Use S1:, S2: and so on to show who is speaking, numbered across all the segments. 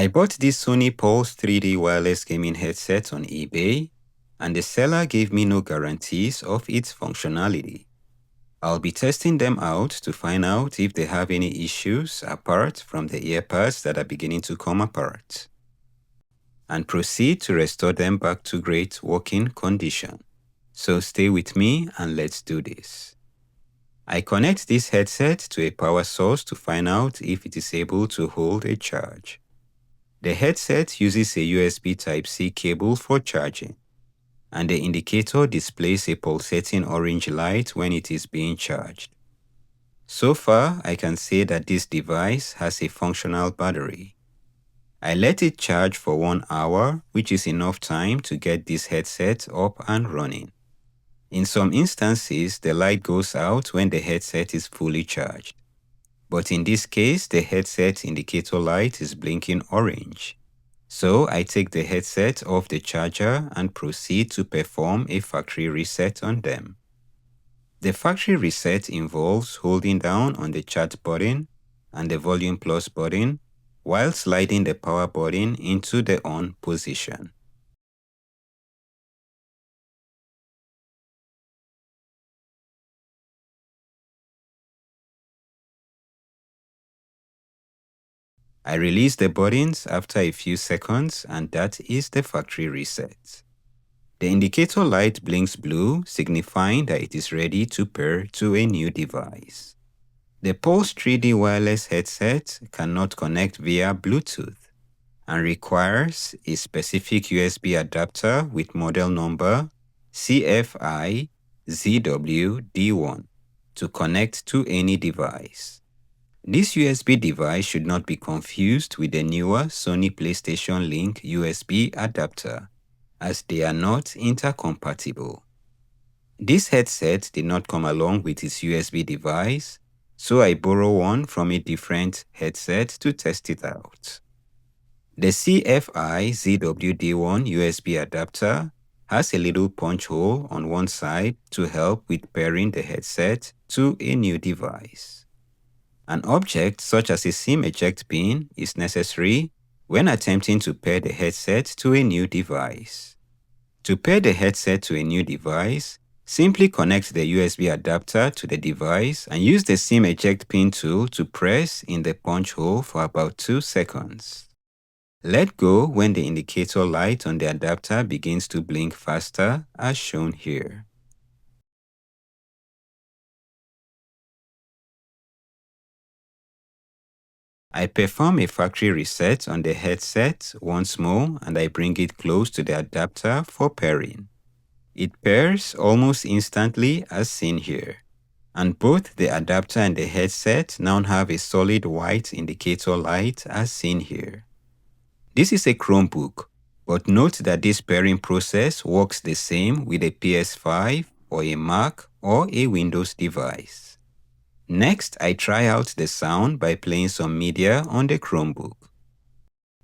S1: I bought this SONY PULSE 3D wireless gaming headset on eBay, and the seller gave me no guarantees of its functionality. I'll be testing them out to find out if they have any issues apart from the EarPads that are beginning to come apart, and proceed to restore them back to great working condition. So stay with me and let's do this. I connect this headset to a power source to find out if it is able to hold a charge. The headset uses a USB Type-C cable for charging, and the indicator displays a pulsating orange light when it is being charged. So far, I can say that this device has a functional battery. I let it charge for 1 hour, which is enough time to get this headset up and running. In some instances, the light goes out when the headset is fully charged. But in this case, the headset indicator light is blinking orange. So I take the headset off the charger and proceed to perform a factory reset on them. The factory reset involves holding down on the chat button and the volume plus button while sliding the power button into the on position. I release the buttons after a few seconds, and that is the factory reset. The indicator light blinks blue, signifying that it is ready to pair to a new device. The Pulse 3D wireless headset cannot connect via Bluetooth and requires a specific USB adapter with model number CFI-ZWD1 to connect to any device. This USB device should not be confused with the newer Sony PlayStation Link USB adapter, as they are not intercompatible. This headset did not come along with its USB device, so I borrow one from a different headset to test it out. The CFI-ZWD1 USB adapter has a little punch hole on one side to help with pairing the headset to a new device. An object such as a SIM eject pin is necessary when attempting to pair the headset to a new device. To pair the headset to a new device, simply connect the USB adapter to the device and use the SIM eject pin tool to press in the punch hole for about 2 seconds. Let go when the indicator light on the adapter begins to blink faster, as shown here. I perform a factory reset on the headset once more, and I bring it close to the adapter for pairing. It pairs almost instantly as seen here, and both the adapter and the headset now have a solid white indicator light as seen here. This is a Chromebook, but note that this pairing process works the same with a PS5 or a Mac or a Windows device. Next, I try out the sound by playing some media on the Chromebook.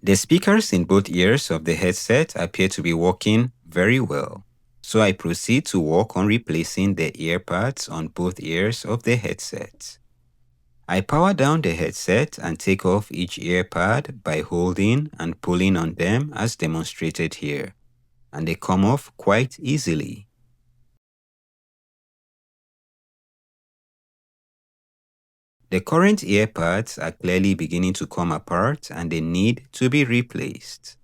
S1: The speakers in both ears of the headset appear to be working very well, so I proceed to work on replacing the EarPads on both ears of the headset. I power down the headset and take off each EarPad by holding and pulling on them as demonstrated here, and they come off quite easily. The current EarPads are clearly beginning to come apart and they need to be replaced.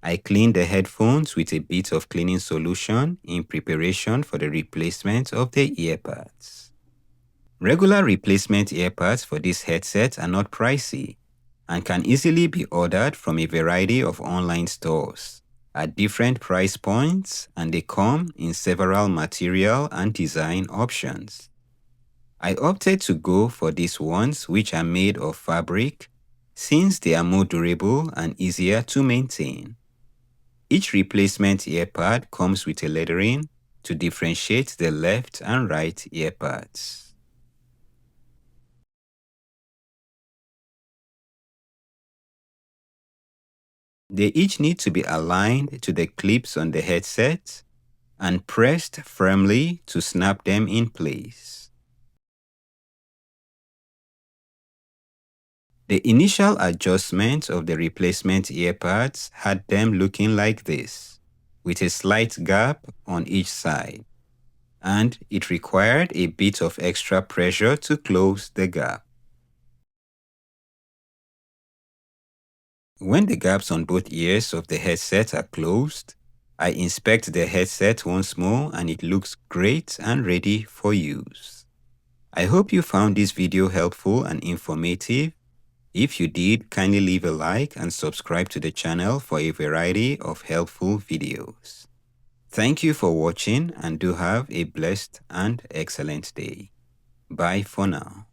S1: I clean the headphones with a bit of cleaning solution in preparation for the replacement of the EarPads. Regular replacement EarPads for this headset are not pricey and can easily be ordered from a variety of online stores at different price points, and they come in several material and design options. I opted to go for these ones which are made of fabric since they are more durable and easier to maintain. Each replacement EarPad comes with a lettering to differentiate the left and right EarPads. They each need to be aligned to the clips on the headset and pressed firmly to snap them in place. The initial adjustment of the replacement earpads had them looking like this, with a slight gap on each side, and it required a bit of extra pressure to close the gap. When the gaps on both ears of the headset are closed, I inspect the headset once more and it looks great and ready for use. I hope you found this video helpful and informative. If you did, kindly leave a like and subscribe to the channel for a variety of helpful videos. Thank you for watching and do have a blessed and excellent day. Bye for now.